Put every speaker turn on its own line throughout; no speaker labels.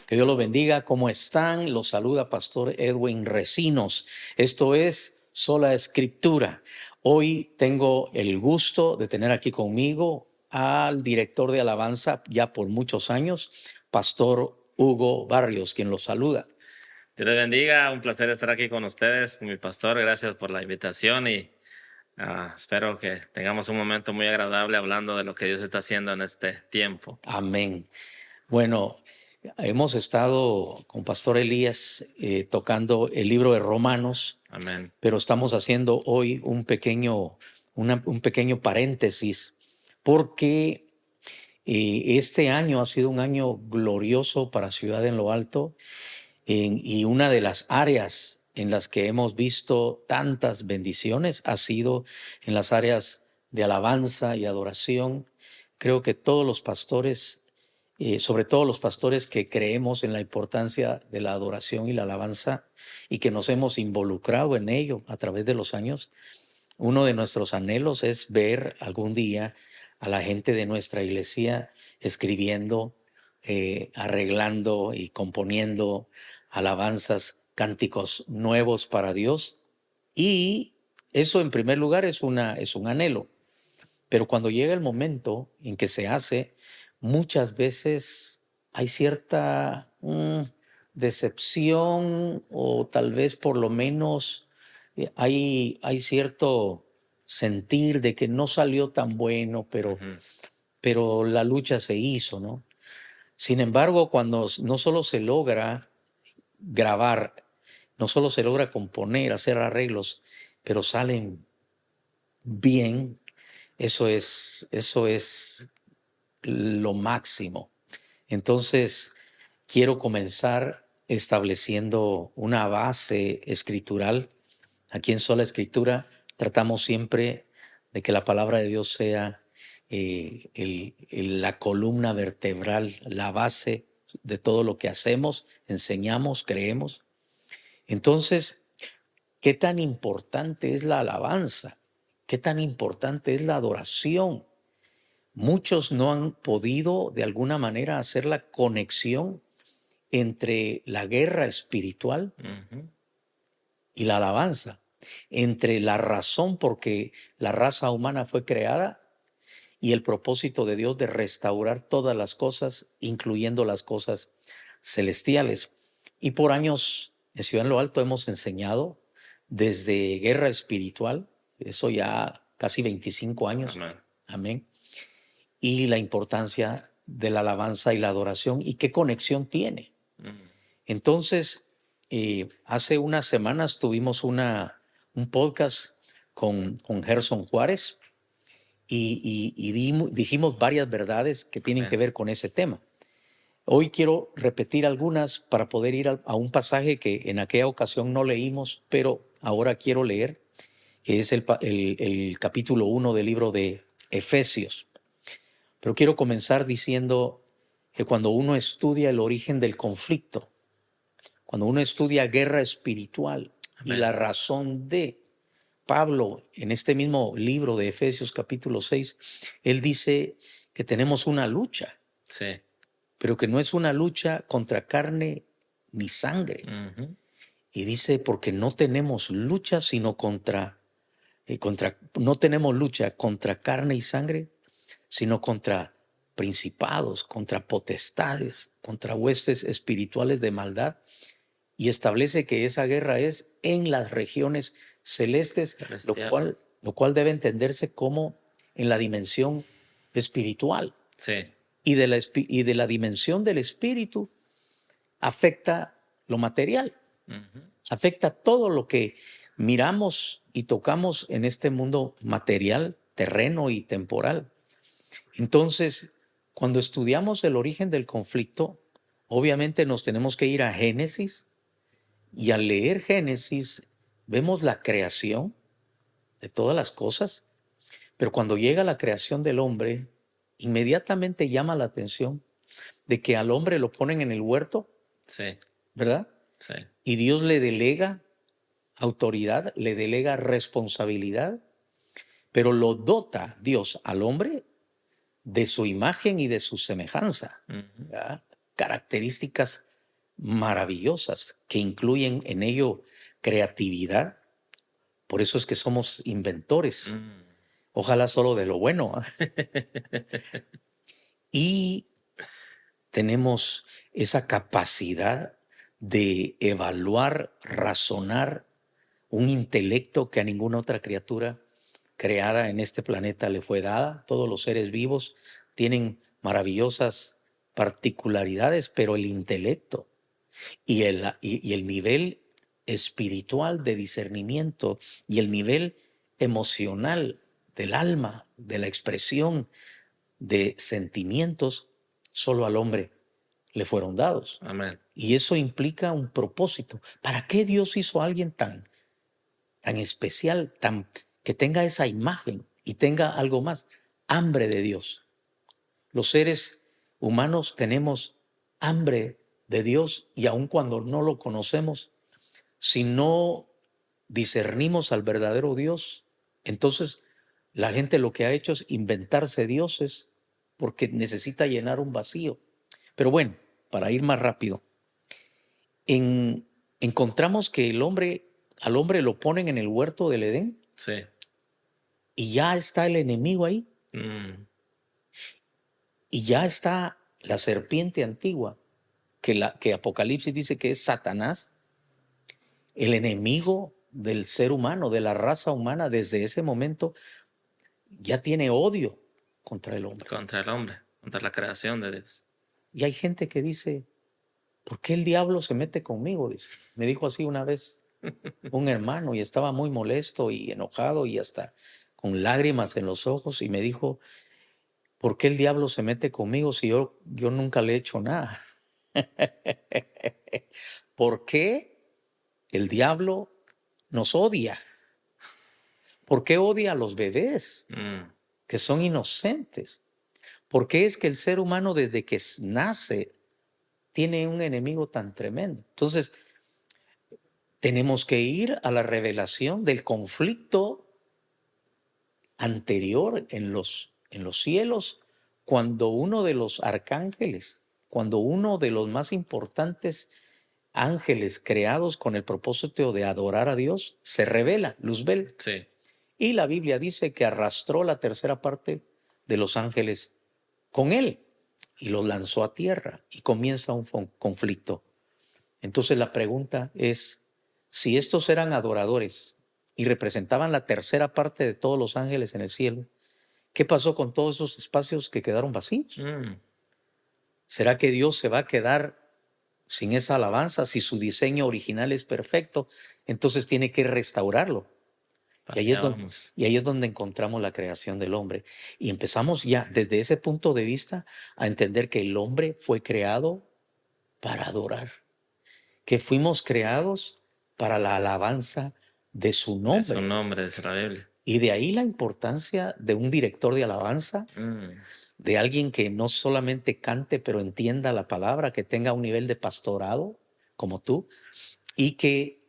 Que Dios los bendiga. ¿Cómo están? Los saluda Pastor Edwin Recinos. Esto es Sola Escritura. Hoy tengo el gusto de tener aquí conmigo al director de alabanza ya por muchos años, Pastor Hugo Barrios, quien los saluda.
Dios les bendiga, un placer estar aquí con ustedes, con mi pastor. Gracias por la invitación y espero que tengamos un momento muy agradable hablando de lo que Dios está haciendo en este tiempo.
Amén. Bueno, hemos estado con Pastor Elías tocando el libro de Romanos.
Amén.
Pero estamos haciendo hoy un pequeño paréntesis porque este año ha sido un año glorioso para Ciudad en lo Alto y una de las áreas en las que hemos visto tantas bendiciones ha sido en las áreas de alabanza y adoración. Creo que todos los pastores, sobre todo los pastores que creemos en la importancia de la adoración y la alabanza y que nos hemos involucrado en ello a través de los años, uno de nuestros anhelos es ver algún día a la gente de nuestra iglesia escribiendo, arreglando y componiendo alabanzas, cánticos nuevos para Dios. Y eso en primer lugar es un anhelo. Pero cuando llega el momento en que se hace, muchas veces hay cierta decepción o tal vez por lo menos hay cierto sentir de que no salió tan bueno, pero la lucha se hizo, ¿no? Sin embargo, cuando no solo se logra grabar, no solo se logra componer, hacer arreglos, pero salen bien, eso es lo máximo. Entonces, quiero comenzar estableciendo una base escritural. Aquí en Sola Escritura tratamos siempre de que la palabra de Dios sea la columna vertebral, la base de todo lo que hacemos, enseñamos, creemos. Entonces, ¿qué tan importante es la alabanza? ¿Qué tan importante es la adoración? Muchos no han podido de alguna manera hacer la conexión entre la guerra espiritual y la alabanza, entre la razón por que la raza humana fue creada y el propósito de Dios de restaurar todas las cosas, incluyendo las cosas celestiales. Y por años en Ciudad en lo Alto hemos enseñado desde guerra espiritual, eso ya casi 25 años.
Amén.
Amén. Y la importancia de la alabanza y la adoración y qué conexión tiene. Entonces, hace unas semanas tuvimos un podcast con Gerson Juárez y dijimos varias verdades que tienen que ver con ese tema. Hoy quiero repetir algunas para poder ir a un pasaje que en aquella ocasión no leímos, pero ahora quiero leer, que es el capítulo 1 del libro de Efesios. Pero quiero comenzar diciendo que cuando uno estudia el origen del conflicto, cuando uno estudia guerra espiritual y la razón de Pablo, en este mismo libro de Efesios capítulo 6, él dice que tenemos una lucha,
Sí.
pero que no es una lucha contra carne ni sangre. Y dice, porque no tenemos lucha sino no tenemos lucha contra carne y sangre, sino contra principados, contra potestades, contra huestes espirituales de maldad, y establece que esa guerra es en las regiones celestes, lo cual debe entenderse como en la dimensión espiritual.
Sí.
Y de la dimensión del espíritu afecta lo material, afecta todo lo que miramos y tocamos en este mundo material, terreno y temporal. Entonces, cuando estudiamos el origen del conflicto, obviamente nos tenemos que ir a Génesis, y al leer Génesis vemos la creación de todas las cosas, pero cuando llega la creación del hombre, inmediatamente llama la atención de que al hombre lo ponen en el huerto,
Sí.
¿verdad?
Sí.
Y Dios le delega autoridad, le delega responsabilidad, pero lo dota Dios al hombre de su imagen y de su semejanza, ¿verdad? Características maravillosas que incluyen en ello creatividad. Por eso es que somos inventores. Ojalá solo de lo bueno. Y tenemos esa capacidad de evaluar, razonar, un intelecto que a ninguna otra criatura creada en este planeta le fue dada. Todos los seres vivos tienen maravillosas particularidades, pero el intelecto y el nivel espiritual de discernimiento y el nivel emocional del alma, de la expresión de sentimientos, solo al hombre le fueron dados.
Amén.
Y eso implica un propósito. ¿Para qué Dios hizo a alguien tan especial, que tenga esa imagen y tenga algo más? Hambre de Dios. Los seres humanos tenemos hambre de Dios, y aun cuando no lo conocemos, si no discernimos al verdadero Dios, entonces la gente lo que ha hecho es inventarse dioses porque necesita llenar un vacío. Pero bueno, para ir más rápido, encontramos que al hombre lo ponen en el huerto del Edén.
Sí.
Y ya está el enemigo ahí. Y ya está la serpiente antigua, que Apocalipsis dice que es Satanás, el enemigo del ser humano, de la raza humana. Desde ese momento ya tiene odio contra el hombre.
Contra el hombre, contra la creación de Dios.
Y hay gente que dice, ¿por qué el diablo se mete conmigo? Dice. Me dijo así una vez un hermano, y estaba muy molesto y enojado y hasta con lágrimas en los ojos, y me dijo, ¿por qué el diablo se mete conmigo si yo nunca le he hecho nada? ¿Por qué el diablo nos odia? ¿Por qué odia a los bebés que son inocentes? ¿Por qué es que el ser humano desde que nace tiene un enemigo tan tremendo? Entonces, tenemos que ir a la revelación del conflicto anterior en los cielos, cuando uno de los arcángeles, cuando uno de los más importantes ángeles creados con el propósito de adorar a Dios se revela, Luzbel.
Sí.
Y la Biblia dice que arrastró la tercera parte de los ángeles con él y los lanzó a tierra, y comienza un conflicto. Entonces la pregunta es, si estos eran adoradores y representaban la tercera parte de todos los ángeles en el cielo, ¿qué pasó con todos esos espacios que quedaron vacíos? ¿Será que Dios se va a quedar sin esa alabanza? Si su diseño original es perfecto, entonces tiene que restaurarlo. Y ahí es donde encontramos la creación del hombre. Y empezamos ya desde ese punto de vista a entender que el hombre fue creado para adorar, que fuimos creados para la alabanza de su nombre.
De su nombre, de la Biblia.
Y de ahí la importancia de un director de alabanza, de alguien que no solamente cante, pero entienda la palabra, que tenga un nivel de pastorado como tú, y que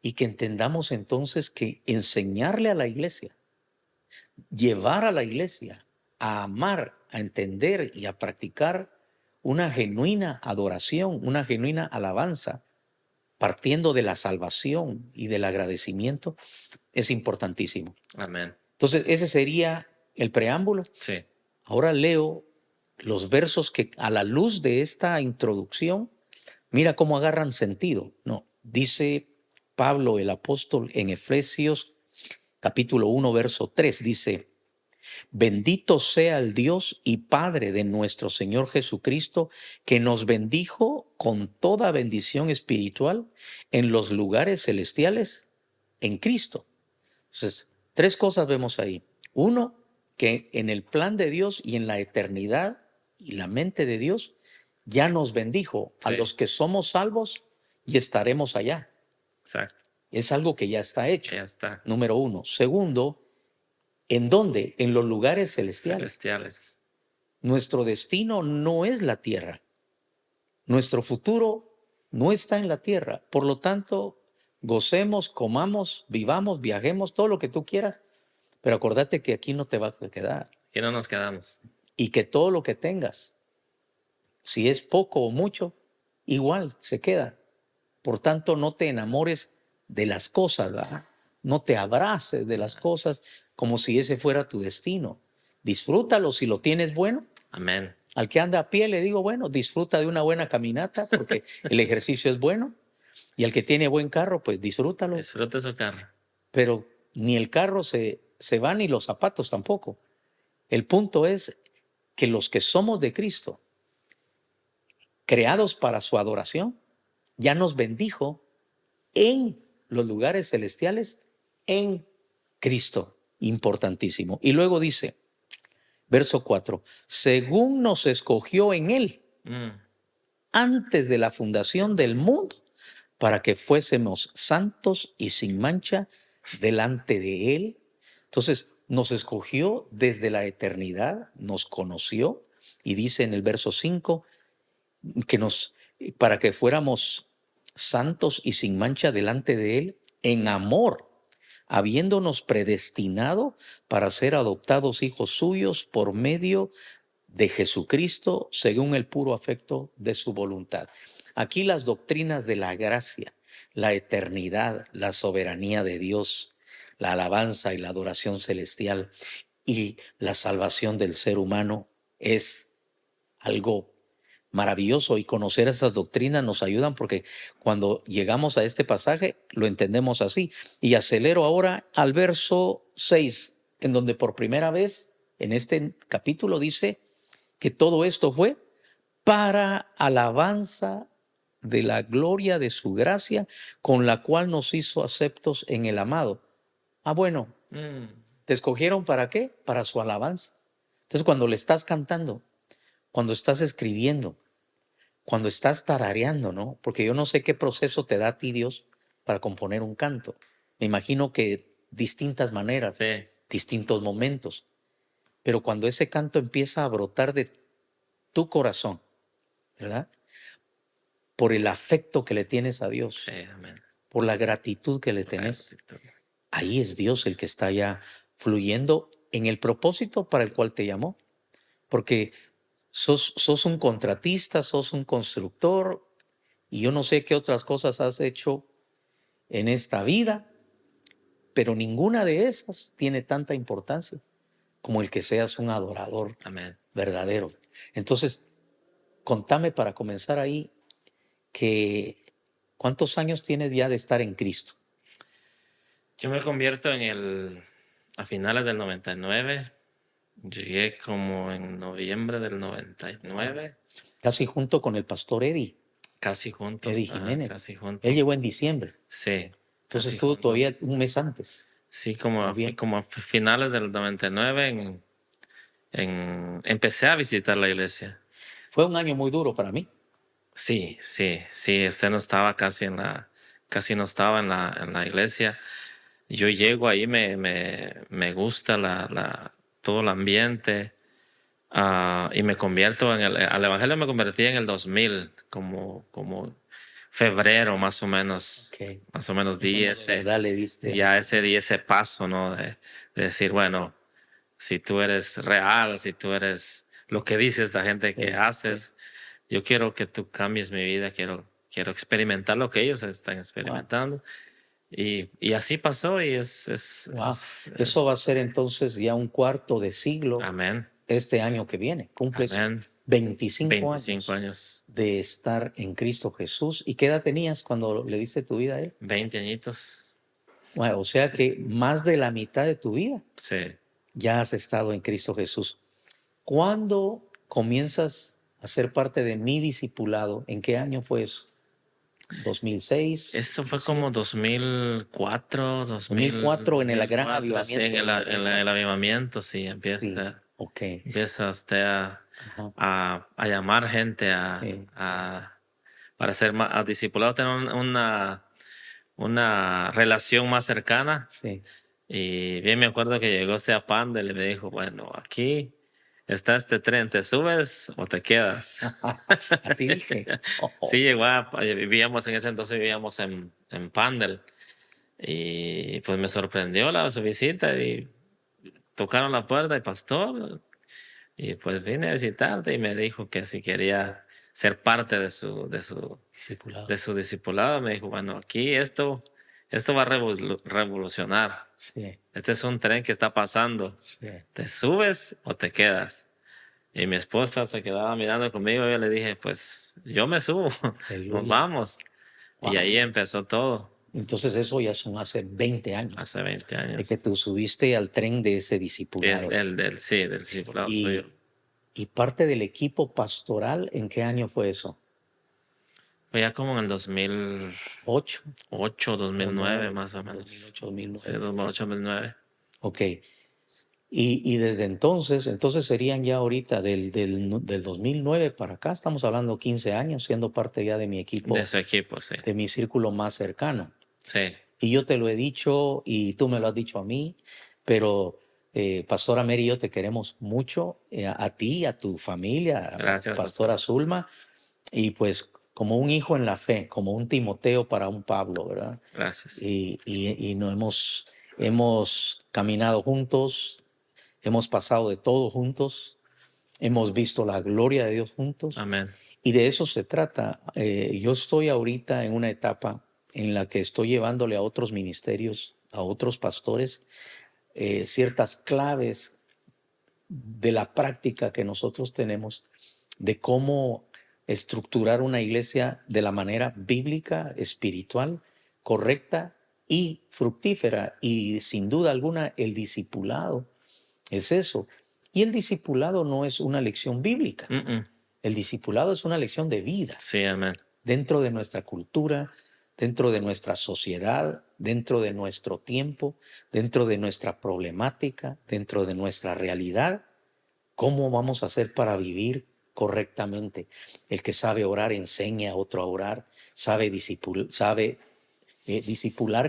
entendamos entonces que enseñarle a la iglesia, llevar a la iglesia a amar, a entender y a practicar una genuina adoración, una genuina alabanza, partiendo de la salvación y del agradecimiento, es importantísimo.
Amén.
Entonces, ese sería el preámbulo.
Sí.
Ahora leo los versos que, a la luz de esta introducción, mira cómo agarran sentido. No, dice Pablo el apóstol en Efesios capítulo 1, verso 3, dice: bendito sea el Dios y Padre de nuestro Señor Jesucristo, que nos bendijo con toda bendición espiritual en los lugares celestiales en Cristo. Entonces, tres cosas vemos ahí. Uno, que en el plan de Dios y en la eternidad y la mente de Dios ya nos bendijo a los que somos salvos y estaremos allá.
Exacto.
Es algo que ya está hecho.
Ya está.
Número uno. Segundo, ¿en dónde? En los lugares celestiales. Nuestro destino no es la tierra. Nuestro futuro no está en la tierra. Por lo tanto, gocemos, comamos, vivamos, viajemos, todo lo que tú quieras. Pero acuérdate que aquí no te vas a quedar.
Aquí no nos quedamos.
Y que todo lo que tengas, si es poco o mucho, igual se queda. Por tanto, no te enamores de las cosas, ¿verdad? No te abraces de las cosas como si ese fuera tu destino. Disfrútalo si lo tienes bueno.
Amén.
Al que anda a pie le digo, bueno, disfruta de una buena caminata porque el ejercicio es bueno. Y al que tiene buen carro, pues disfrútalo.
Disfrute su carro.
Pero ni el carro se va ni los zapatos tampoco. El punto es que los que somos de Cristo, creados para su adoración, ya nos bendijo en los lugares celestiales en Cristo. Importantísimo. Y luego dice, verso 4, según nos escogió en Él antes de la fundación del mundo, para que fuésemos santos y sin mancha delante de Él. Entonces, nos escogió desde la eternidad, nos conoció, y dice en el verso 5 que para que fuéramos santos y sin mancha delante de Él en amor, habiéndonos predestinado para ser adoptados hijos suyos por medio de Jesucristo, según el puro afecto de su voluntad. Aquí las doctrinas de la gracia, la eternidad, la soberanía de Dios, la alabanza y la adoración celestial y la salvación del ser humano es algo maravilloso, y conocer esas doctrinas nos ayudan porque cuando llegamos a este pasaje lo entendemos así. Y acelero ahora al verso 6, en donde por primera vez en este capítulo dice que todo esto fue para alabanza de la gloria de su gracia, con la cual nos hizo aceptos en el amado. Bueno, ¿te escogieron para qué? Para su alabanza. Entonces, cuando le estás cantando, cuando estás escribiendo, cuando estás tarareando, ¿no? Porque yo no sé qué proceso te da a ti Dios para componer un canto. Me imagino que distintas maneras,
Sí.
distintos momentos. Pero cuando ese canto empieza a brotar de tu corazón, ¿verdad? Por el afecto que le tienes a Dios,
Sí, amén.
por la gratitud que le tenés, ahí es Dios el que está ya fluyendo en el propósito para el cual te llamó. Porque sos un contratista, sos un constructor, y yo no sé qué otras cosas has hecho en esta vida, pero ninguna de esas tiene tanta importancia como el que seas un adorador
Amén.
verdadero. Entonces, contame para comenzar ahí, que ¿cuántos años tienes ya de estar en Cristo?
Yo me convierto a finales del 99. Llegué como en noviembre del 99.
Casi junto con el pastor Eddie
Juntos.
Eddie Jiménez.
Casi juntos.
Él llegó en diciembre.
Sí.
Entonces estuvo todavía un mes antes.
Sí, como a finales del 99 empecé a visitar la iglesia.
Fue un año muy duro para mí.
Sí. Usted no estaba casi no estaba en la iglesia. Yo llego ahí, me gusta todo el ambiente, y me convierto al evangelio me convertí en el 2000, como febrero más o menos.
Okay.
Más o menos di ese paso, ¿no? De decir, bueno, si tú eres real, si tú eres lo que dices la gente que haces, yo quiero que tú cambies mi vida, quiero experimentar lo que ellos están experimentando. Wow. Y así pasó, y
eso va a ser entonces ya un cuarto de siglo.
Amén.
Este año que viene cumples 25
años
de estar en Cristo Jesús. ¿Y qué edad tenías cuando le diste tu vida a Él?
20 añitos.
Bueno, o sea que más de la mitad de tu vida ya has estado en Cristo Jesús. ¿Cuándo comienzas a ser parte de mi discipulado? ¿En qué año fue eso? 2006.
Eso fue como 2004
en el gran avivamiento.
Sí, en el avivamiento, sí, empieza.
Sí. Okay.
Empieza usted a llamar gente para ser más discipulado, tener una relación más cercana.
Sí.
Y bien me acuerdo que llegó a Pandel y me dijo, bueno, aquí está este tren, ¿te subes o te quedas?
Así dije.
Sí, vivíamos en ese entonces, vivíamos en Pandel. Y pues me sorprendió su visita, y tocaron la puerta y pastor, y pues vine a visitarte, y me dijo que si quería ser parte
Discipulado.
de su discipulado. Me dijo, bueno, aquí esto va a revolucionar.
Sí,
Este es un tren que está pasando.
sí.
¿Te subes o te quedas? Y mi esposa se quedaba mirando conmigo y yo le dije, pues yo me subo, nos
Aleluya.
vamos. Y
Wow.
ahí empezó todo,
Entonces eso ya son hace 20 años
hace 20
de que
años.
tú subiste al tren de ese discipulado.
Sí, del discipulado suyo.
Y parte del equipo pastoral, ¿en qué año fue eso?
Fue ya como en el 2008,
8,
2009
9,
más o menos.
2008,
Sí,
2009.
2008, 2009.
Ok. Y desde entonces serían ya ahorita del 2009 para acá, estamos hablando 15 años, siendo parte ya de mi
De
equipo,
su equipo, sí.
de mi círculo más cercano.
Sí,
Y yo te lo he dicho y tú me lo has dicho a mí, pero Pastora Mary y yo te queremos mucho, a ti, a tu familia, a
gracias,
Pastora
pastor.
Zulma, y pues como un hijo en la fe, como un Timoteo para un Pablo, ¿verdad?
Gracias.
Y no hemos caminado juntos, hemos pasado de todo juntos, hemos visto la gloria de Dios juntos,
Amén.
y de eso se trata. Yo estoy ahorita en una etapa en la que estoy llevándole a otros ministerios, a otros pastores, ciertas claves de la práctica que nosotros tenemos de cómo estructurar una iglesia de la manera bíblica, espiritual, correcta y fructífera. Y sin duda alguna el discipulado es eso. Y el discipulado no es una lección bíblica. El discipulado es una lección de vida.
Sí, amén.
Dentro de nuestra cultura, dentro de nuestra sociedad, dentro de nuestro tiempo, dentro de nuestra problemática, dentro de nuestra realidad, ¿cómo vamos a hacer para vivir correctamente? El que sabe orar enseña a otro a orar, sabe discipular,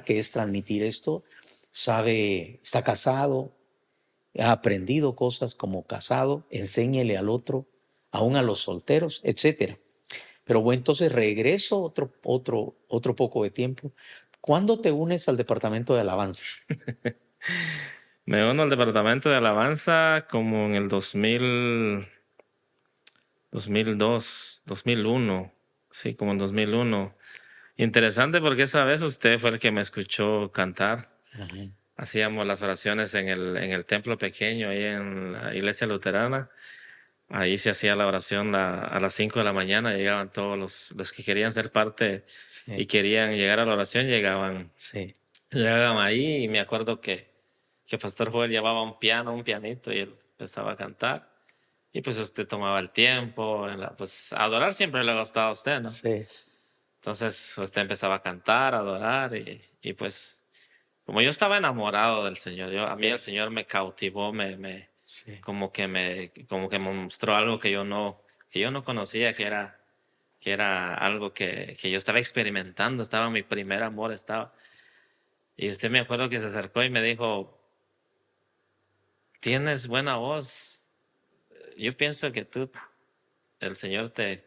que es transmitir esto, está casado, ha aprendido cosas como casado, enséñele al otro, aún a los solteros, etcétera. Pero bueno, entonces regreso otro poco de tiempo. ¿Cuándo te unes al departamento de alabanza?
Me uno al departamento de alabanza como en el 2002, 2001. Sí, como en 2001. Interesante porque esa vez usted fue el que me escuchó cantar.
Ajá.
Hacíamos las oraciones en el templo pequeño, ahí en la iglesia luterana. Ahí se hacía la oración a las 5 de la mañana. Llegaban todos los que querían ser parte y
Sí,
querían llegar a la oración, llegaban.
sí.
Llegaban ahí y me acuerdo que Pastor Joel llevaba un piano, un pianito y él empezaba a cantar. Y pues usted tomaba el tiempo, pues adorar siempre le ha gustado a usted, ¿no?
Sí,
Entonces usted empezaba a cantar, a adorar y pues como yo estaba enamorado del Señor, a mí el Señor me cautivó,
sí.
como que me mostró algo que yo no conocía, que era algo que yo estaba experimentando, estaba mi primer amor, estaba. Y usted me acuerdo que se acercó y me dijo, tienes buena voz, yo pienso que el Señor te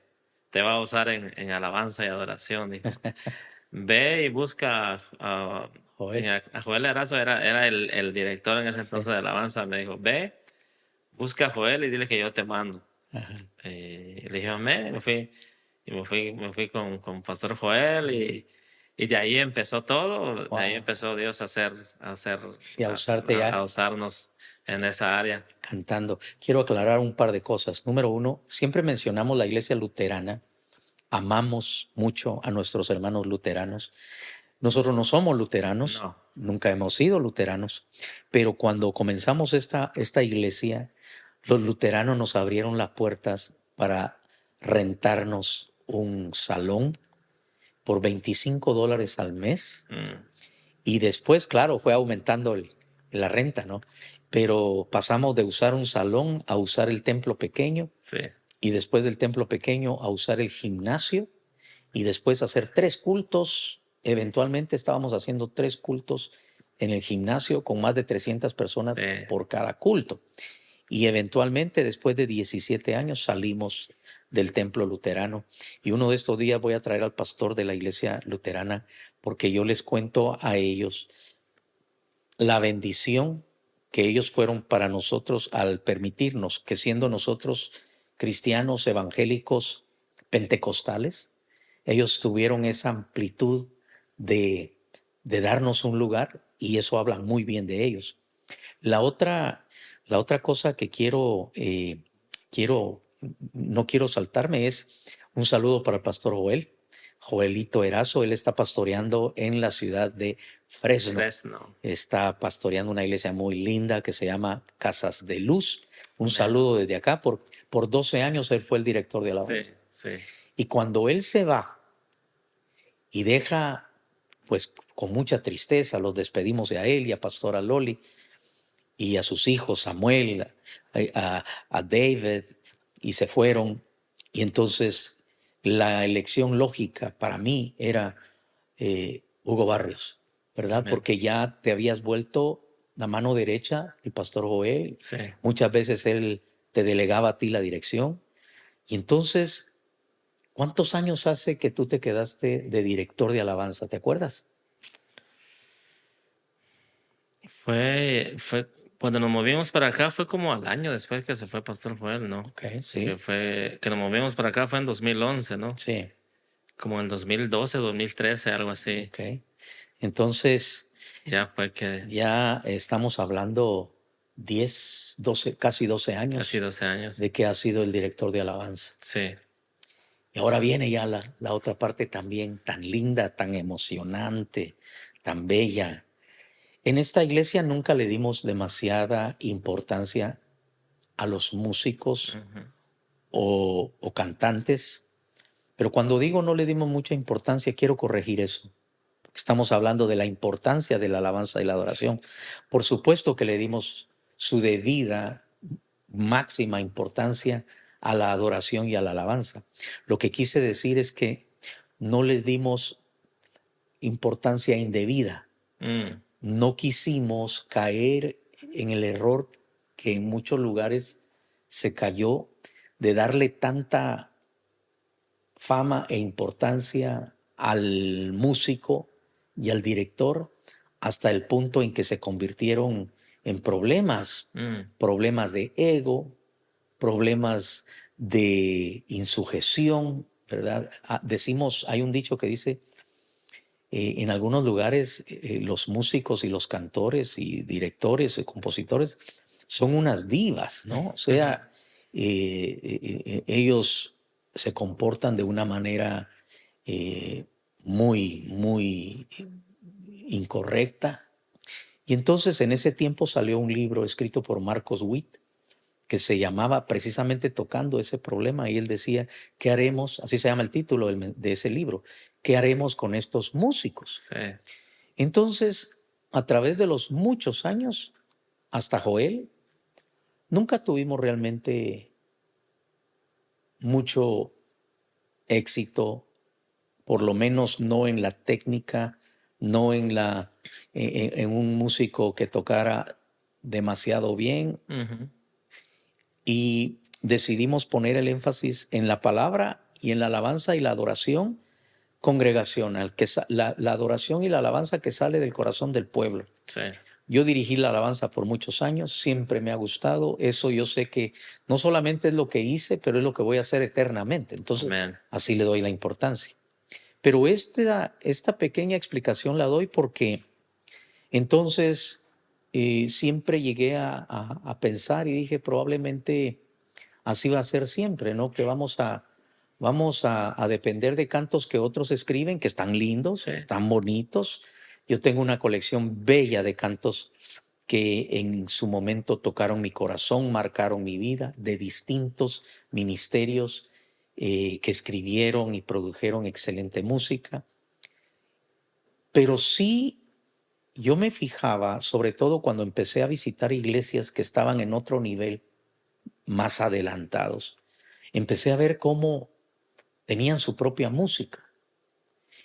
va a usar en alabanza y adoración, dijo. Ve y busca
Joel.
a Joel Erazo, era el director en ese
Sí.
entonces de alabanza, me dijo, ve, busca a Joel y dile que yo te mando.
Ajá.
Le dije, amén, y me fui con Pastor Joel y de ahí empezó todo, de ahí
Wow.
empezó Dios
Sí, a usarte ya
a usarnos en esa área.
cantando. Quiero aclarar un par de cosas. Número uno, siempre mencionamos la iglesia luterana. Amamos mucho a nuestros hermanos luteranos. Nosotros no somos luteranos,
No,
nunca hemos sido luteranos, pero cuando comenzamos esta iglesia, los luteranos nos abrieron las puertas para rentarnos un salón por $25 al mes. Y después, claro, fue aumentando la renta, ¿no? Pero pasamos de usar un salón a usar el templo pequeño
sí,
y después del templo pequeño a usar el gimnasio y después hacer 3 cultos. Eventualmente estábamos haciendo 3 cultos en el gimnasio con más de 300 personas
sí.
por cada culto. Y eventualmente, después de 17 años, salimos del templo luterano. Y uno de estos días voy a traer al pastor de la iglesia luterana porque yo les cuento a ellos la bendición que ellos fueron para nosotros al permitirnos que siendo nosotros cristianos evangélicos pentecostales. Ellos tuvieron esa amplitud de, de darnos un lugar y eso habla muy bien de ellos. La otra, la otra cosa que no quiero saltarme es un saludo para el pastor Joel, Joelito Erazo. Él está pastoreando en la ciudad de Fresno.
Fresno.
Está pastoreando una iglesia muy linda que se llama Casas de Luz. Un
Amén.
saludo desde acá. Por 12 años él fue el director de alabanza.
Sí, sí.
Y cuando él se va y deja, pues con mucha tristeza, los despedimos a él y a Pastora Loli y a sus hijos, Samuel, a David, y se fueron. Y entonces la elección lógica para mí era Hugo Barrios, ¿verdad?
Amén.
Porque ya te habías vuelto la mano derecha del pastor Joel.
Sí.
Muchas veces él te delegaba a ti la dirección. Y entonces, ¿cuántos años hace que tú te quedaste de director de alabanza? ¿Te acuerdas?
Fue cuando nos movimos para acá, fue como al año después que se fue Pastor Joel, ¿no?
Ok, sí.
Que nos movimos para acá fue en 2011, ¿no?
Sí,
Como en 2012, 2013, algo así.
ok. Entonces,
Ya fue que
ya estamos hablando 10, 12, casi 12 años
casi 12 años.
de que ha sido el director de alabanza.
Sí.
Y ahora viene ya la otra parte también tan linda, tan emocionante, tan bella. En esta iglesia nunca le dimos demasiada importancia a los músicos
Ujú.
o cantantes, pero cuando digo no le dimos mucha importancia, quiero corregir eso. Estamos hablando de la importancia de la alabanza y la adoración. Por supuesto que le dimos su debida máxima importancia a la adoración y a la alabanza. Lo que quise decir es que no les dimos importancia indebida. No quisimos caer en el error que en muchos lugares se cayó de darle tanta fama e importancia al músico y al director hasta el punto en que se convirtieron en problemas de ego, problemas de insujeción, ¿verdad? Decimos, hay un dicho que dice, en algunos lugares los músicos y los cantores y directores y compositores son unas divas, ¿no? O sea, ellos se comportan de una manera muy incorrecta. Y entonces en ese tiempo salió un libro escrito por Marcos Witt que se llamaba precisamente tocando ese problema y él decía, ¿qué haremos? Así se llama el título de ese libro, ¿qué haremos con estos músicos?
Sí.
Entonces, a través de los muchos años, hasta Joel, nunca tuvimos realmente mucho éxito, por lo menos no en la técnica, no en un músico que tocara demasiado bien.
Ujú.
Y decidimos poner el énfasis en la palabra y en la alabanza y la adoración congregacional, la adoración y la alabanza que sale del corazón del pueblo.
Sí.
Yo dirigí la alabanza por muchos años, siempre me ha gustado. Eso yo sé que no solamente es lo que hice, pero es lo que voy a hacer eternamente. Entonces,
Amén.
así le doy la importancia. Pero esta pequeña explicación la doy porque entonces siempre llegué a pensar y dije, probablemente así va a ser siempre, ¿no? Que vamos a depender de cantos que otros escriben, que están lindos,
Sí.
están bonitos. Yo tengo una colección bella de cantos que en su momento tocaron mi corazón, marcaron mi vida, de distintos ministerios que escribieron y produjeron excelente música. Pero sí, yo me fijaba, sobre todo cuando empecé a visitar iglesias que estaban en otro nivel, más adelantados, empecé a ver cómo tenían su propia música.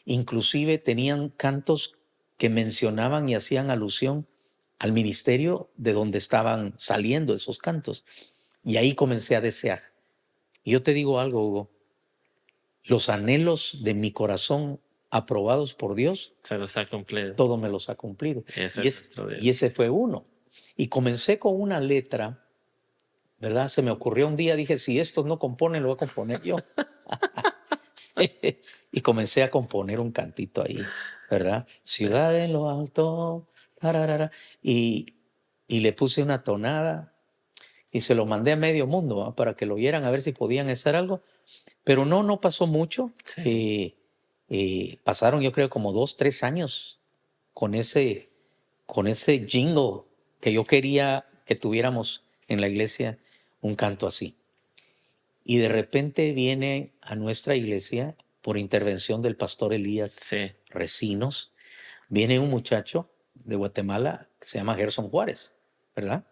Inclusive tenían cantos que mencionaban y hacían alusión al ministerio de donde estaban saliendo esos cantos. Y ahí comencé a desear. Y yo te digo algo, Hugo, los anhelos de mi corazón aprobados por Dios,
Se los ha cumplido.
todo me los ha cumplido.
Ese
Y,
es nuestro Dios.
y ese fue uno. Y comencé con una letra, ¿verdad? Se me ocurrió un día, dije, si estos no componen, lo voy a componer yo. Y comencé a componer un cantito ahí, ¿verdad? Ciudad en lo alto, tararara, y, y le puse una tonada y se lo mandé a medio mundo, ¿va? Para que lo vieran a ver si podían hacer algo. Pero no pasó mucho.
Sí.
Pasaron yo creo como 2, 3 años con con ese jingle que yo quería que tuviéramos en la iglesia, un canto así. Y de repente viene a nuestra iglesia, por intervención del pastor Elías
Sí.
Recinos, viene un muchacho de Guatemala que se llama Gerson Juárez, ¿verdad?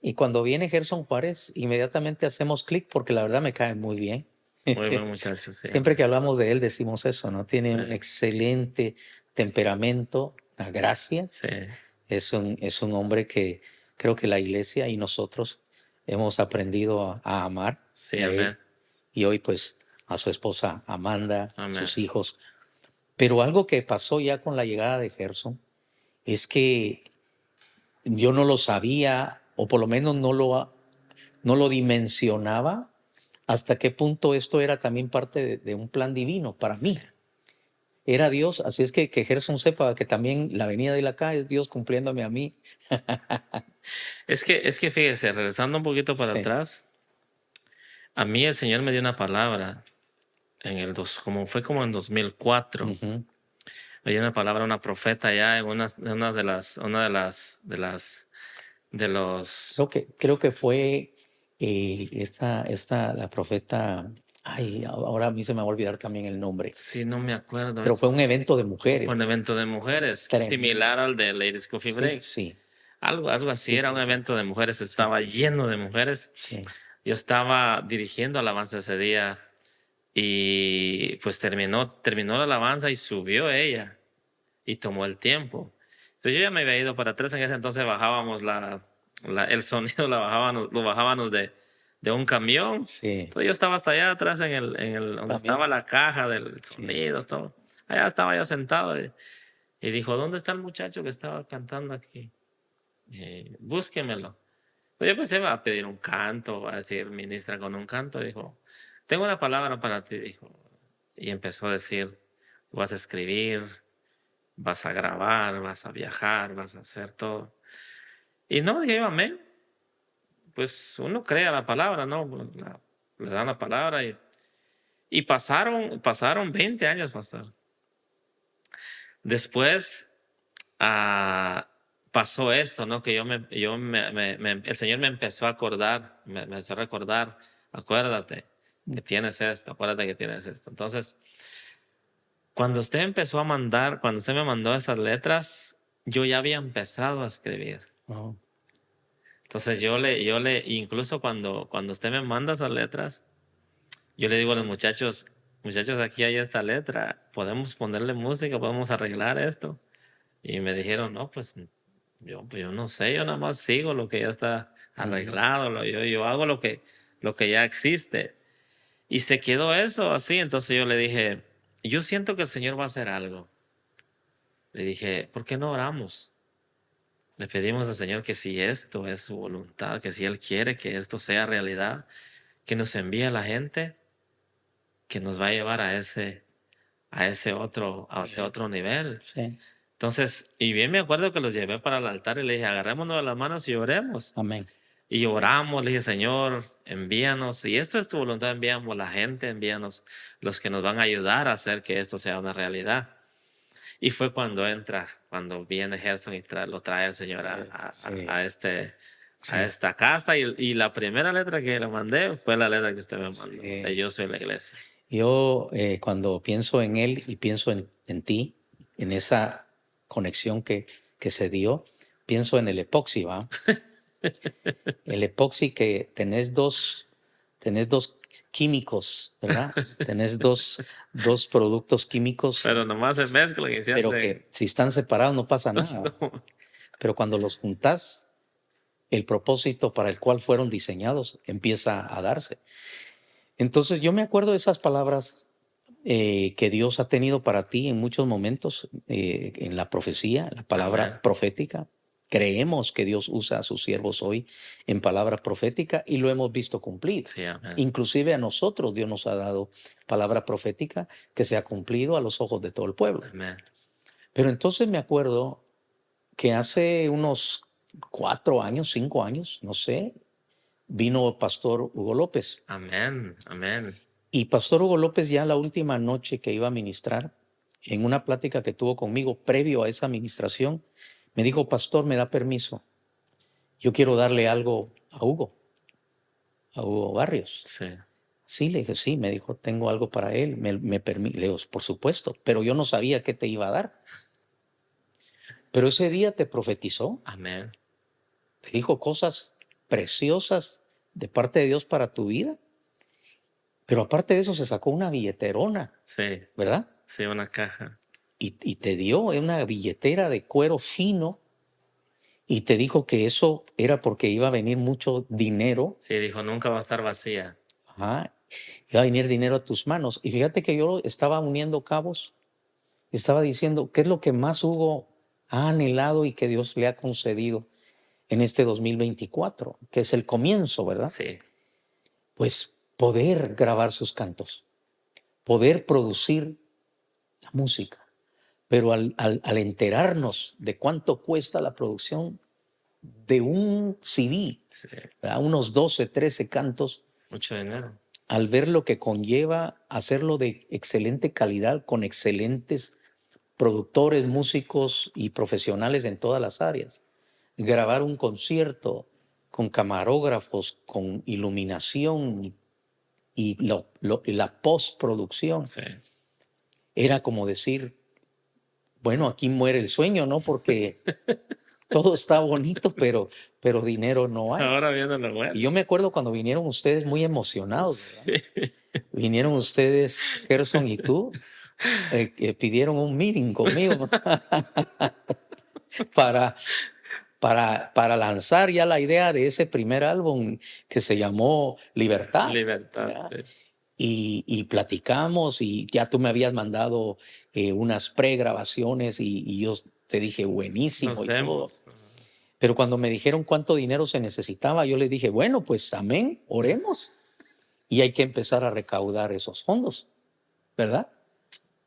Y cuando viene Gerson Juárez, inmediatamente hacemos clic porque la verdad me cae muy bien.
Muy buen muchacho, sí.
Siempre que hablamos de él decimos eso, ¿no? Tiene un
Sí.
excelente temperamento, una gracia.
Sí.
Es un hombre que creo que la iglesia y nosotros hemos aprendido a amar
Sí,
a
amén.
él. Y hoy pues a su esposa Amanda,
Amén.
sus hijos. Pero algo que pasó ya con la llegada de Gerson es que yo no lo sabía, o por lo menos no lo dimensionaba, hasta qué punto esto era también parte de un plan divino para
Sí.
mí. Era Dios, así es que Gerson sepa que también la venida de él acá es Dios cumpliéndome a mí.
Es que fíjese, regresando un poquito para
Sí.
atrás, a mí el Señor me dio una palabra como fue como en 2004.
Ujú.
Me dio una palabra, una profeta ya en de los,
Creo que fue la profeta, ay, ahora a mí se me va a olvidar también el nombre,
sí, no me acuerdo,
pero fue un evento de
fue un
mujeres.
evento de mujeres,
Tremendo.
similar al de Ladies Coffee
Sí,
Break.
sí,
Algo así,
sí,
era
sí,
un
sí,
evento de mujeres,
sí,
estaba lleno de mujeres.
sí.
Yo estaba dirigiendo alabanza ese día y pues terminó la alabanza y subió ella y tomó el tiempo. Entonces yo ya me había ido para atrás, en ese entonces bajábamos el sonido, lo bajábamos de un camión.
Sí,
Entonces yo estaba hasta allá atrás donde
también.
estaba la caja del
Sí.
sonido, todo. Allá estaba yo sentado y dijo, ¿dónde está el muchacho que estaba cantando aquí? Búsquemelo. Pues yo pensé, va a pedir un canto, va a decir, ministra con un canto. Dijo, tengo una palabra para ti, dijo. Y empezó a decir, vas a escribir, vas a grabar, vas a viajar, vas a hacer todo. Y no, dije yo, amén. Pues uno crea la palabra, ¿no? Pues, le dan la palabra y pasaron 20 años, pastor. Después pasó esto, ¿no? Que el Señor me empezó a acordar, me empezó a recordar, acuérdate que tienes esto, acuérdate que tienes esto. Entonces, cuando usted me mandó esas letras, yo ya había empezado a escribir.
Oh,
Entonces incluso cuando usted me manda esas letras, yo le digo a los muchachos, aquí hay esta letra, podemos ponerle música, podemos arreglar esto. Y me dijeron, no, pues yo no sé, yo nada más sigo lo que ya está arreglado, yo hago lo que ya existe. Y se quedó eso así, entonces yo le dije, yo siento que el Señor va a hacer algo. Le dije, ¿por qué no oramos? Le pedimos al Señor que si esto es su voluntad, que si Él quiere que esto sea realidad, que nos envíe a la gente que nos va a llevar a ese otro nivel.
sí.
Entonces, y bien me acuerdo que los llevé para el altar y le dije, agarrémonos de las manos y oremos.
Amén.
Y oramos, le dije, Señor, envíanos, si esto es tu voluntad, envíanos la gente, envíanos los que nos van a ayudar a hacer que esto sea una realidad. Y fue cuando viene Gerson y lo trae el Señor
Sí,
a
sí,
esta casa. Y la primera letra que le mandé fue la letra que usted me mandó, de
sí.
Yo soy la iglesia.
Yo cuando pienso en él y pienso en ti, en esa conexión que se dio, pienso en el epoxi, ¿va? El epoxi que tenés dos químicos, ¿verdad? Tenés dos productos químicos,
Pero nomás se mezclan y se
pero
hacen.
que si están separados no pasa nada.
No.
Pero cuando los juntas, el propósito para el cual fueron diseñados empieza a darse. Entonces yo me acuerdo de esas palabras que Dios ha tenido para ti en muchos momentos, en la profecía, la palabra
Amén.
profética. creemos que Dios usa a sus siervos hoy en palabra profética y lo hemos visto cumplir.
Sí, amén.
Inclusive a nosotros Dios nos ha dado palabra profética que se ha cumplido a los ojos de todo el pueblo.
Amén.
Pero entonces me acuerdo que hace unos 4 años, 5 años, no sé, vino Pastor Hugo López.
Amén. Amén.
Y Pastor Hugo López ya la última noche que iba a ministrar, en una plática que tuvo conmigo previo a esa administración, me dijo, pastor, ¿me da permiso? Yo quiero darle algo a Hugo Barrios.
Sí.
Sí, le dije, sí, me dijo, tengo algo para él, me permite, le digo, por supuesto, pero yo no sabía qué te iba a dar. Pero ese día te profetizó,
Amén.
te dijo cosas preciosas de parte de Dios para tu vida. Pero aparte de eso se sacó una billeterona,
Sí.
¿verdad?
Sí, una caja.
Y te dio una billetera de cuero fino y te dijo que eso era porque iba a venir mucho dinero.
Sí, dijo, nunca va a estar vacía.
Ajá, iba a venir dinero a tus manos. Y fíjate que yo estaba uniendo cabos, estaba diciendo, ¿qué es lo que más Hugo ha anhelado y que Dios le ha concedido en este 2024? Que es el comienzo, ¿verdad?
Sí.
Pues poder grabar sus cantos, poder producir la música. Pero al enterarnos de cuánto cuesta la producción de un CD,
Sí.
¿verdad? Unos 12, 13 cantos,
Mucho dinero.
al ver lo que conlleva hacerlo de excelente calidad con excelentes productores, músicos y profesionales en todas las áreas, grabar un concierto con camarógrafos, con iluminación y la postproducción,
Sí.
era como decir, bueno, aquí muere el sueño, ¿no? Porque todo está bonito, pero dinero no hay.
Ahora viene lo bueno.
Y yo me acuerdo cuando vinieron ustedes muy emocionados, ¿verdad?
Sí.
Vinieron ustedes, Gerson y tú, pidieron un meeting conmigo para, para lanzar ya la idea de ese primer álbum que se llamó Libertad.
Libertad.
¿verdad?
Sí.
Y platicamos y ya tú me habías mandado unas pregrabaciones y yo te dije buenísimo
Nos
y todo.
vemos.
Pero cuando me dijeron cuánto dinero se necesitaba, yo les dije, bueno, pues amén, oremos. Y hay que empezar a recaudar esos fondos, ¿verdad?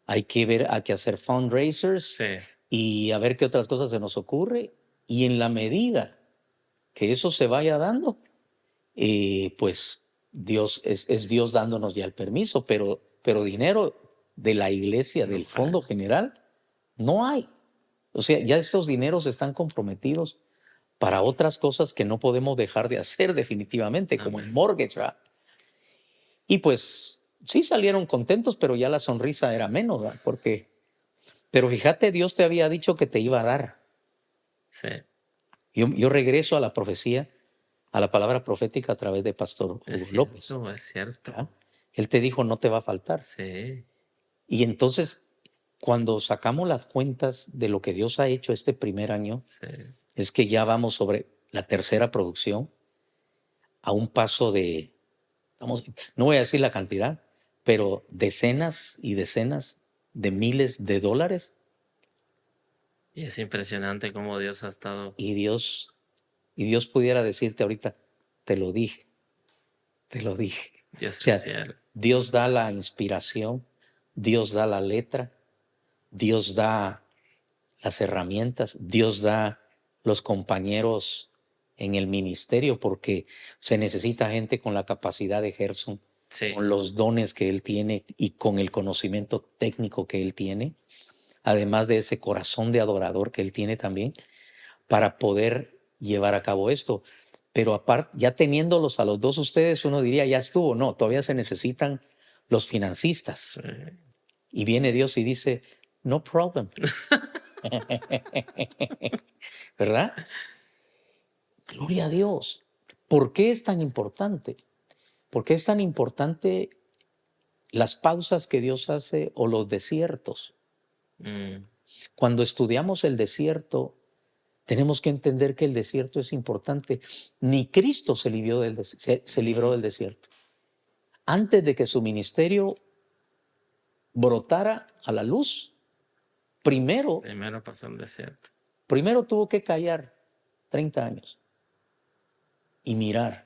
Hay que ver, hay que hacer fundraisers
Sí.
y a ver qué otras cosas se nos ocurre. Y en la medida que eso se vaya dando, pues Dios es Dios dándonos ya el permiso, pero dinero de la iglesia, del fondo general, no hay. O sea, ya estos dineros están comprometidos para otras cosas que no podemos dejar de hacer definitivamente, como el mortgage, ¿verdad? Y pues sí salieron contentos, pero ya la sonrisa era menos, ¿verdad? Pero fíjate, Dios te había dicho que te iba a dar.
Sí.
Yo regreso a la profecía, a la palabra profética a través de Pastor Hugo
Es
López.
cierto, es cierto.
¿verdad? Él te dijo, no te va a faltar.
Sí.
Y entonces, cuando sacamos las cuentas de lo que Dios ha hecho este primer año,
Sí.
es que ya vamos sobre la tercera producción a un paso de, no voy a decir la cantidad, pero decenas y decenas de miles de dólares.
Y es impresionante cómo Dios ha estado.
Y Dios pudiera decirte ahorita, te lo dije.
Dios
O sea,
es fiel.
Dios da la inspiración, Dios da la letra, Dios da las herramientas, Dios da los compañeros en el ministerio, porque se necesita gente con la capacidad de Gerson,
Sí.
con los dones que él tiene y con el conocimiento técnico que él tiene, además de ese corazón de adorador que él tiene también, para poder llevar a cabo esto. Pero aparte, ya teniéndolos a los dos ustedes, uno diría, ya estuvo. No, todavía se necesitan los financistas.
Sí.
Y viene Dios y dice, no problem. ¿Verdad? Gloria a Dios. ¿Por qué es tan importante? ¿Por qué es tan importante las pausas que Dios hace o los desiertos? Cuando estudiamos el desierto, tenemos que entender que el desierto es importante. Ni Cristo se libró del desierto. Antes de que su ministerio brotara a la luz, primero
pasó el desierto.
tuvo que callar 30 años y mirar,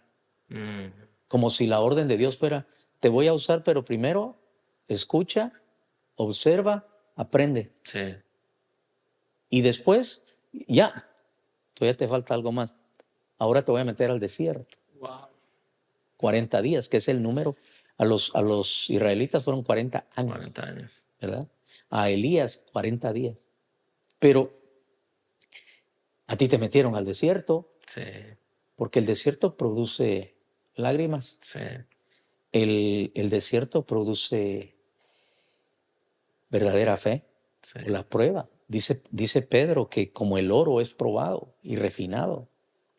Mm,
como si la orden de Dios fuera, te voy a usar, pero primero escucha, observa, aprende.
sí.
Y después, ya, todavía te falta algo más. Ahora te voy a meter al desierto.
Wow.
40 días, que es el número. A los israelitas fueron 40 años,
40 años.
¿verdad? A Elías, 40 días. Pero a ti te metieron al desierto,
Sí,
porque el desierto produce lágrimas.
sí,
El desierto produce verdadera fe,
sí.
o la prueba. Dice Pedro que como el oro es probado y refinado,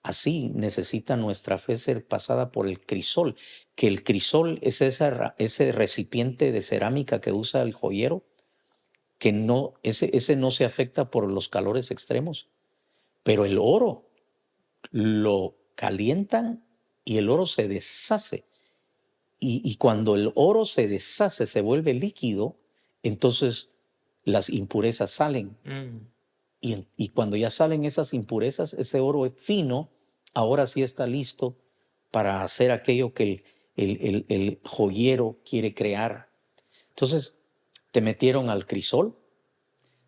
así necesita nuestra fe ser pasada por el crisol, que el crisol es ese recipiente de cerámica que usa el joyero, que no, ese no se afecta por los calores extremos, pero el oro lo calientan y el oro se deshace. Y cuando el oro se deshace, se vuelve líquido, entonces las impurezas salen.
Mm,
Y cuando ya salen esas impurezas, ese oro es fino, ahora sí está listo para hacer aquello que el joyero quiere crear. Entonces, te metieron al crisol,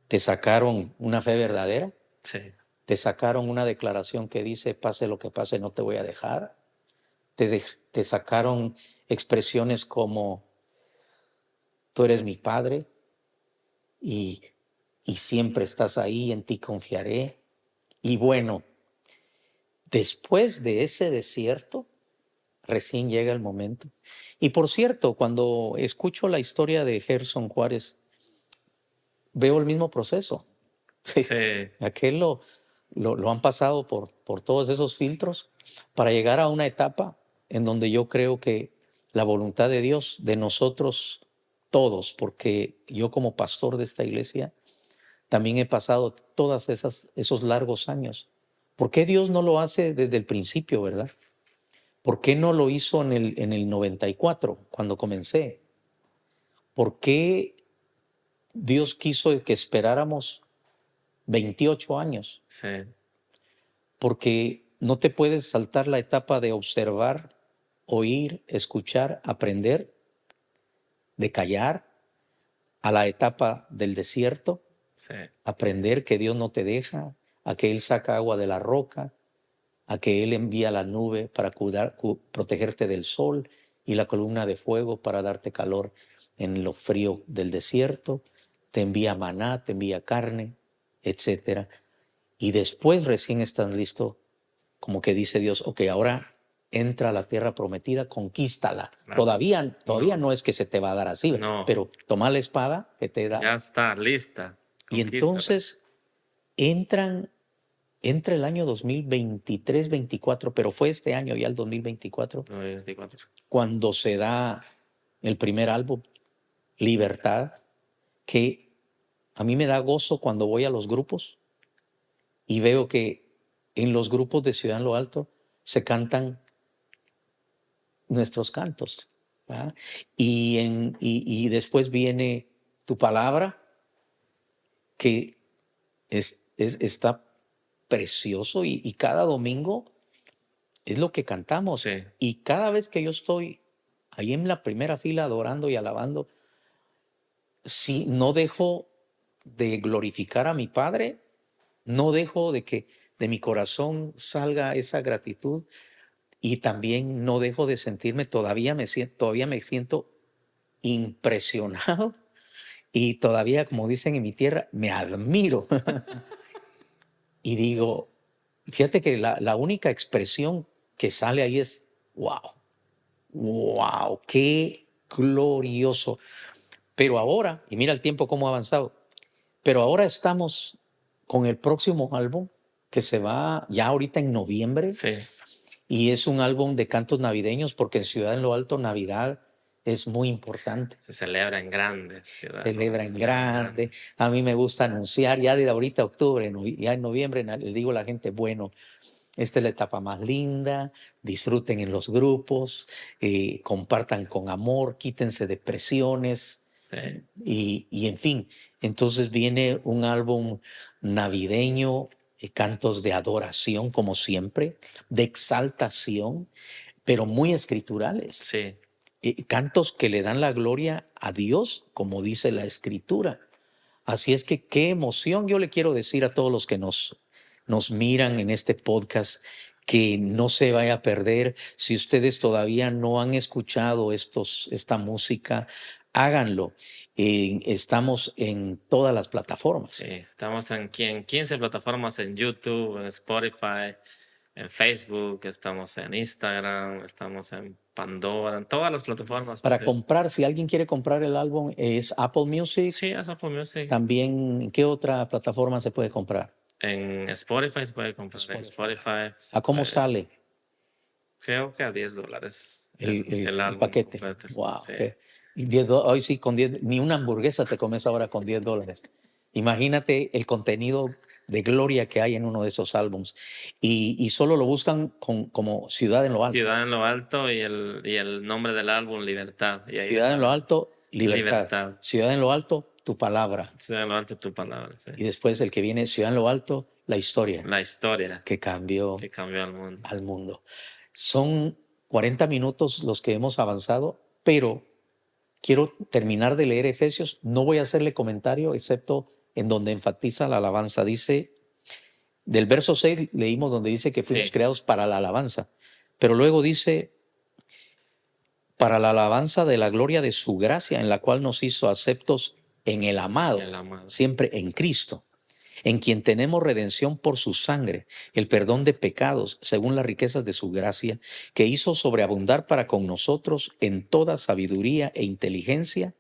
te sacaron una fe verdadera,
sí,
te sacaron una declaración que dice, pase lo que pase, no te voy a dejar. Te sacaron expresiones como, tú eres mi padre y, y siempre estás ahí, en ti confiaré. Y bueno, después de ese desierto, recién llega el momento. Y por cierto, cuando escucho la historia de Gerson Juárez, veo el mismo proceso.
sí,
Aquel lo han pasado por todos esos filtros para llegar a una etapa en donde yo creo que la voluntad de Dios, de nosotros todos, porque yo como pastor de esta iglesia también he pasado todas esos largos años. ¿Por qué Dios no lo hace desde el principio, verdad? ¿Por qué no lo hizo en el 94, cuando comencé? ¿Por qué Dios quiso que esperáramos 28 años?
sí,
Porque no te puedes saltar la etapa de observar, oír, escuchar, aprender, de callar, a la etapa del desierto,
sí,
aprender que Dios no te deja, a que Él saca agua de la roca, a que Él envía la nube para protegerte del sol y la columna de fuego para darte calor en lo frío del desierto, te envía maná, te envía carne, etcétera. Y después recién estás listo, como que dice Dios, ok, ahora entra a la tierra prometida, conquístala.
claro.
Todavía
No,
no es que se te va a dar así,
no,
pero toma la espada que te da.
ya está lista.
Y
Conquístala.
entonces entra el año 2023-24, pero fue este año ya el 2024,
9:24.
cuando se da el primer álbum, Libertad, que a mí me da gozo cuando voy a los grupos y veo que en los grupos de Ciudad en lo Alto se cantan nuestros cantos, ¿verdad? Y después viene tu palabra, que está precioso, y cada domingo es lo que cantamos.
Sí,
Y cada vez que yo estoy ahí en la primera fila adorando y alabando, si no dejo de glorificar a mi Padre, no dejo de que de mi corazón salga esa gratitud, y también no dejo de sentirme, todavía me siento impresionado, y todavía, como dicen en mi tierra, me admiro. Y digo, fíjate que la única expresión que sale ahí es, wow, wow, qué glorioso. Pero ahora, y mira el tiempo cómo ha avanzado, pero ahora estamos con el próximo álbum que se va ya ahorita en noviembre,
sí,
y es un álbum de cantos navideños, porque en Ciudad en lo Alto Navidad es muy importante.
se celebra en grande, ciudad.
Celebra en
Se celebra en
grande.
grande.
A mí me gusta anunciar ya desde ahorita octubre, ya en noviembre le digo a la gente, bueno, esta es la etapa más linda, disfruten en los grupos, compartan con amor, quítense de presiones,
Sí,
y en fin, entonces viene un álbum navideño, cantos de adoración como siempre, de exaltación, pero muy escriturales.
Sí,
Cantos que le dan la gloria a Dios, como dice la Escritura. Así es que qué emoción. Yo le quiero decir a todos los que nos miran en este podcast que no se vaya a perder. Si ustedes todavía no han escuchado esta música, háganlo. Estamos en todas las plataformas.
sí. Estamos en 15 plataformas, en YouTube, en Spotify, en Facebook, estamos en Instagram, estamos en Pandora, en todas las plataformas
Para
posibles.
comprar, si alguien quiere comprar el álbum, es Apple Music.
Sí, es Apple Music.
También, ¿qué otra plataforma se puede comprar?
En Spotify se puede comprar. En Spotify.
¿A cómo sale
Creo que a $10
el
álbum
paquete?
completo.
Wow.
Sí.
Y hoy sí, con 10, ni una hamburguesa te comes ahora con $10. Imagínate el contenido de gloria que hay en uno de esos álbums. Y solo lo buscan como Ciudad en lo Alto.
Ciudad en lo Alto y el nombre del álbum, Libertad. Y ahí
Ciudad en lo Alto, libertad.
Libertad.
Ciudad en lo Alto, tu palabra.
Ciudad en lo Alto, tu palabra. Sí.
Y después el que viene, Ciudad en lo Alto, la historia
La historia
que cambió
que cambió al mundo.
al mundo. Son 40 minutos los que hemos avanzado, pero quiero terminar de leer Efesios. No voy a hacerle comentario, excepto en donde enfatiza la alabanza. Dice, del verso 6 leímos donde dice que fuimos
Sí.
creados para la alabanza, pero luego dice, para la alabanza de la gloria de su gracia, en la cual nos hizo aceptos en el amado,
El amado.
siempre en Cristo, en quien tenemos redención por su sangre, el perdón de pecados, según las riquezas de su gracia, que hizo sobreabundar para con nosotros en toda sabiduría e inteligencia,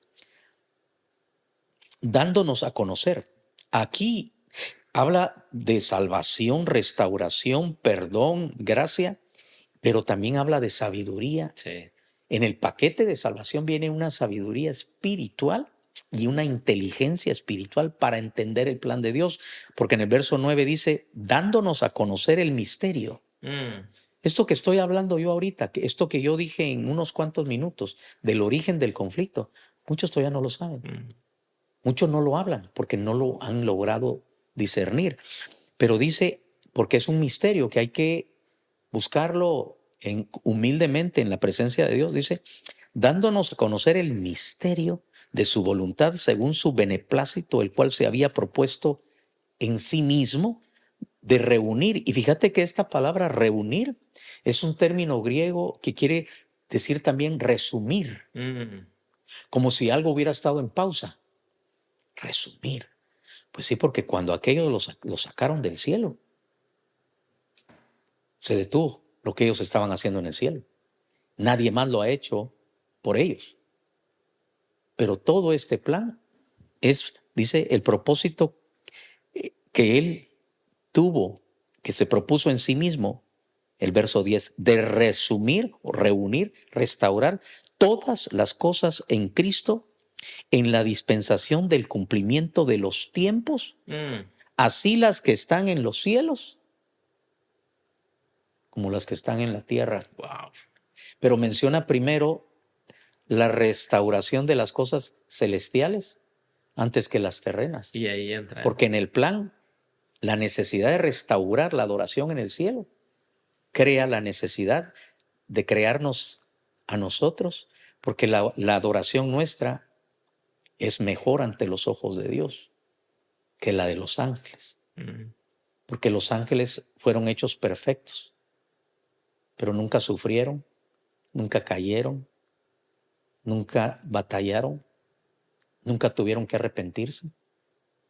dándonos a conocer. Aquí habla de salvación, restauración, perdón, gracia, pero también habla de sabiduría.
Sí.
En el paquete de salvación viene una sabiduría espiritual y una inteligencia espiritual para entender el plan de Dios, porque en el verso 9 dice, dándonos a conocer el misterio. Esto que estoy hablando yo ahorita, esto que yo dije en unos cuantos minutos del origen del conflicto, muchos todavía no lo saben. Muchos no lo hablan porque no lo han logrado discernir. Pero dice, porque es un misterio que hay que buscarlo humildemente en la presencia de Dios, dice, dándonos a conocer el misterio de su voluntad según su beneplácito, el cual se había propuesto en sí mismo de reunir. Y fíjate que esta palabra reunir es un término griego que quiere decir también resumir, como si algo hubiera estado en pausa. Resumir. Pues sí, porque cuando aquellos los sacaron del cielo, se detuvo lo que ellos estaban haciendo en el cielo. Nadie más lo ha hecho por ellos. Pero todo este plan es, dice, el propósito que él tuvo, que se propuso en sí mismo, el verso 10, de resumir o reunir, restaurar todas las cosas en Cristo en la dispensación del cumplimiento de los tiempos, así las que están en los cielos como las que están en la tierra.
Wow.
Pero menciona primero la restauración de las cosas celestiales antes que las terrenas.
Y ahí entra.
Porque en el plan, la necesidad de restaurar la adoración en el cielo crea la necesidad de crearnos a nosotros, porque la adoración nuestra es mejor ante los ojos de Dios que la de los ángeles. Porque los ángeles fueron hechos perfectos, pero nunca sufrieron, nunca cayeron, nunca batallaron, nunca tuvieron que arrepentirse,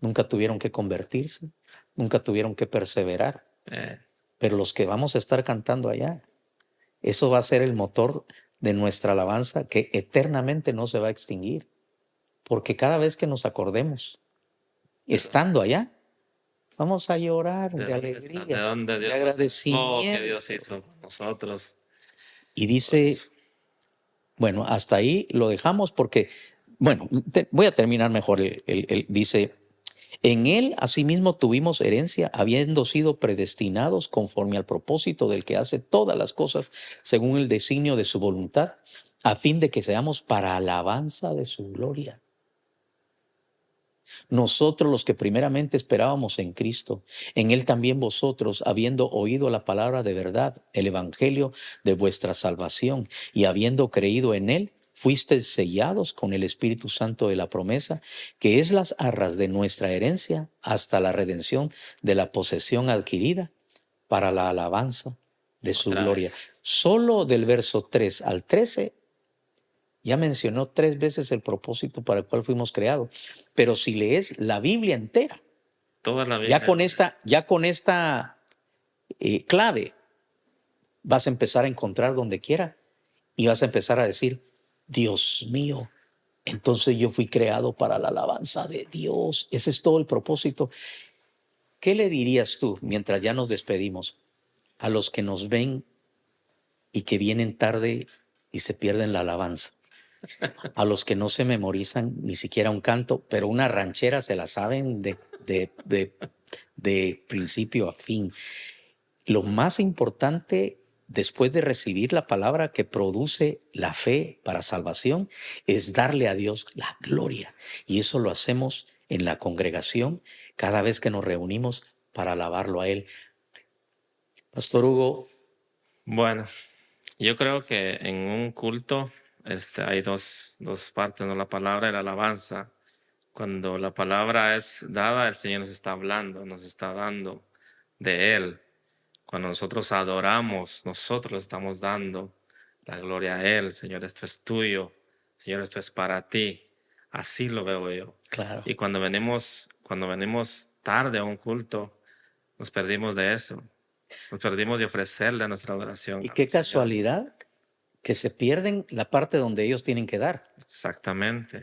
nunca tuvieron que convertirse, nunca tuvieron que perseverar. Pero los que vamos a estar cantando allá, eso va a ser el motor de nuestra alabanza que eternamente no se va a extinguir. Porque cada vez que nos acordemos, estando allá, vamos a llorar de alegría,
¿De dónde Dios
de agradecimiento.
que Dios hizo con nosotros?
Y dice, bueno, hasta ahí lo dejamos porque, bueno, voy a terminar mejor. Dice, en él asimismo tuvimos herencia, habiendo sido predestinados conforme al propósito del que hace todas las cosas según el designio de su voluntad, a fin de que seamos para alabanza de su gloria. Nosotros los que primeramente esperábamos en Cristo, en Él también vosotros, habiendo oído la palabra de verdad, el evangelio de vuestra salvación, y habiendo creído en Él, fuisteis sellados con el Espíritu Santo de la promesa, que es las arras de nuestra herencia hasta la redención de la posesión adquirida para la alabanza de su
Otra
gloria.
vez.
Solo del verso 3 al 13 ya mencionó 3 veces el propósito para el cual fuimos creados. Pero si lees la Biblia entera,
Toda la
ya
Biblia.
con esta clave, vas a empezar a encontrar donde quiera y vas a empezar a decir, Dios mío, entonces yo fui creado para la alabanza de Dios. Ese es todo el propósito. ¿Qué le dirías tú, mientras ya nos despedimos, a los que nos ven y que vienen tarde y se pierden la alabanza? A los que no se memorizan ni siquiera un canto, pero una ranchera se la saben de principio a fin. Lo más importante después de recibir la palabra que produce la fe para salvación es darle a Dios la gloria. Y eso lo hacemos en la congregación cada vez que nos reunimos para alabarlo a Él. Pastor Hugo.
Bueno, yo creo que en un culto hay dos partes, ¿no? La palabra y la alabanza. Cuando la palabra es dada, el Señor nos está hablando, nos está dando de Él. Cuando nosotros adoramos, nosotros estamos dando la gloria a Él. Señor, esto es tuyo. Señor, esto es para ti. Así lo veo yo.
Claro.
Y cuando venimos tarde a un culto, nos perdimos de eso. Nos perdimos de ofrecerle nuestra adoración.
Y qué casualidad que se pierden la parte donde ellos tienen que dar.
Exactamente.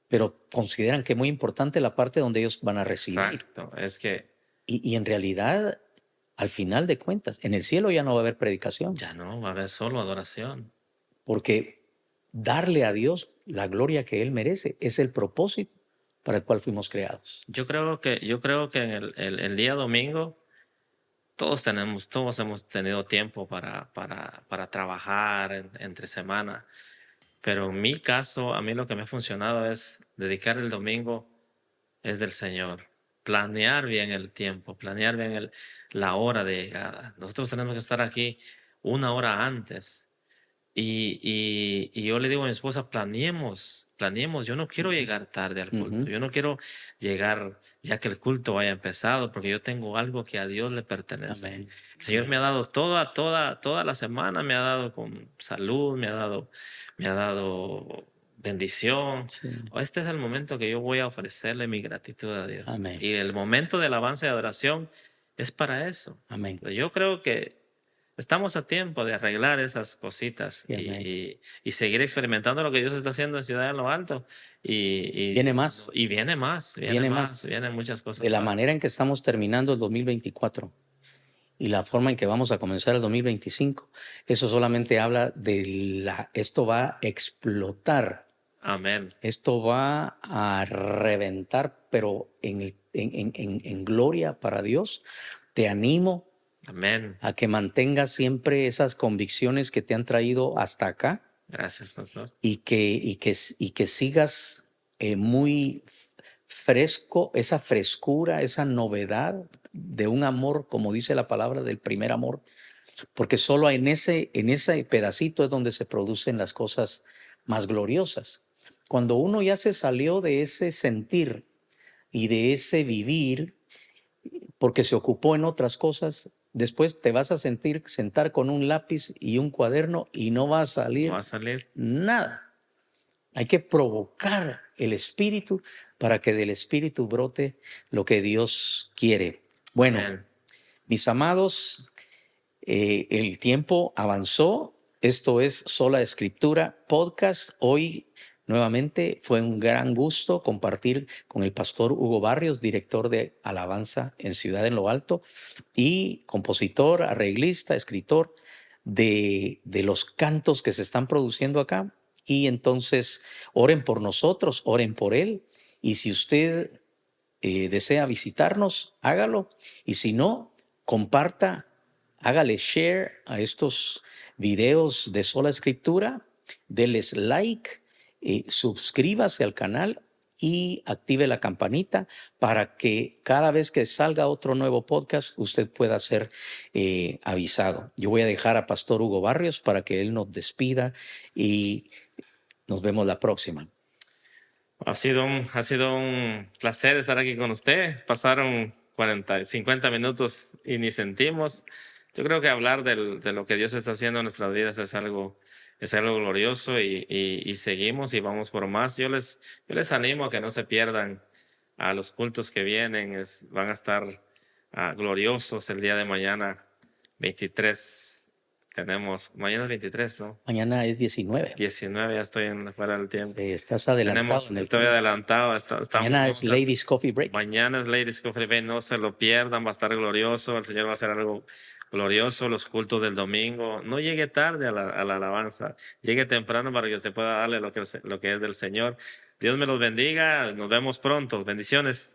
Pero consideran que es muy importante la parte donde ellos van a recibir.
Exacto. Es que
y en realidad, al final de cuentas, en el cielo ya no va a haber predicación.
ya no va a haber solo adoración.
Porque darle a Dios la gloria que Él merece es el propósito para el cual fuimos creados.
Yo creo que en el día domingo todos hemos tenido tiempo para trabajar entre semana. Pero en mi caso, a mí lo que me ha funcionado es dedicar el domingo es del Señor. Planear bien el tiempo, planear bien la hora de llegada. Nosotros tenemos que estar aquí 1 hora antes. Y yo le digo a mi esposa, planeemos. Yo no quiero llegar tarde al culto. Yo no quiero llegar ya que el culto haya empezado, porque yo tengo algo que a Dios le pertenece.
Amén.
El Señor me ha dado toda la semana, me ha dado con salud, me ha dado bendición.
Sí.
Este es el momento que yo voy a ofrecerle mi gratitud a Dios.
Amén.
Y el momento de alabanza y adoración es para eso.
Amén.
Yo creo que estamos a tiempo de arreglar esas cositas
Sí,
y seguir experimentando lo que Dios está haciendo en Ciudad en lo Alto.
Viene más.
Y viene más. Vienen muchas cosas.
De la manera en que estamos terminando el 2024 y la forma en que vamos a comenzar el 2025, eso solamente habla de esto va a explotar.
Amén.
Esto va a reventar, pero en gloria para Dios. Te animo
Amén.
a que mantengas siempre esas convicciones que te han traído hasta acá.
Gracias, pastor.
Y que sigas muy fresco, esa frescura, esa novedad de un amor, como dice la palabra, del primer amor. Porque solo en ese pedacito es donde se producen las cosas más gloriosas. Cuando uno ya se salió de ese sentir y de ese vivir, porque se ocupó en otras cosas, después te vas a sentar con un lápiz y un cuaderno y no va a salir nada. Hay que provocar el espíritu para que del espíritu brote lo que Dios quiere. Bueno, Amén. Mis amados, el tiempo avanzó. Esto es Sola Escritura Podcast. Hoy nuevamente fue un gran gusto compartir con el pastor Hugo Barrios, director de Alabanza en Ciudad en lo Alto y compositor, arreglista, escritor de los cantos que se están produciendo acá. Y entonces oren por nosotros, oren por él. Y si usted desea visitarnos, hágalo. Y si no, comparta, hágale share a estos videos de Sola Escritura, déles like, suscríbase al canal y active la campanita para que cada vez que salga otro nuevo podcast usted pueda ser avisado. Yo voy a dejar a Pastor Hugo Barrios para que él nos despida y nos vemos la próxima.
Ha sido un placer estar aquí con usted. Pasaron 50 minutos y ni sentimos. Yo creo que hablar de lo que Dios está haciendo en nuestras vidas es algo glorioso y seguimos y vamos por más. Yo les animo a que no se pierdan a los cultos que vienen. Van a estar gloriosos el día de mañana, 23. Mañana es 23, ¿no?
Mañana es 19.
19, ya estoy fuera del tiempo.
Sí, estás adelantado.
Estoy adelantado.
Mañana es Ladies Coffee Break.
Mañana es Ladies Coffee Break, no se lo pierdan, va a estar glorioso, el Señor va a hacer algo glorioso, los cultos del domingo. No llegue tarde a la alabanza, llegue temprano para que se pueda darle lo que es del Señor. Dios me los bendiga, nos vemos pronto, bendiciones.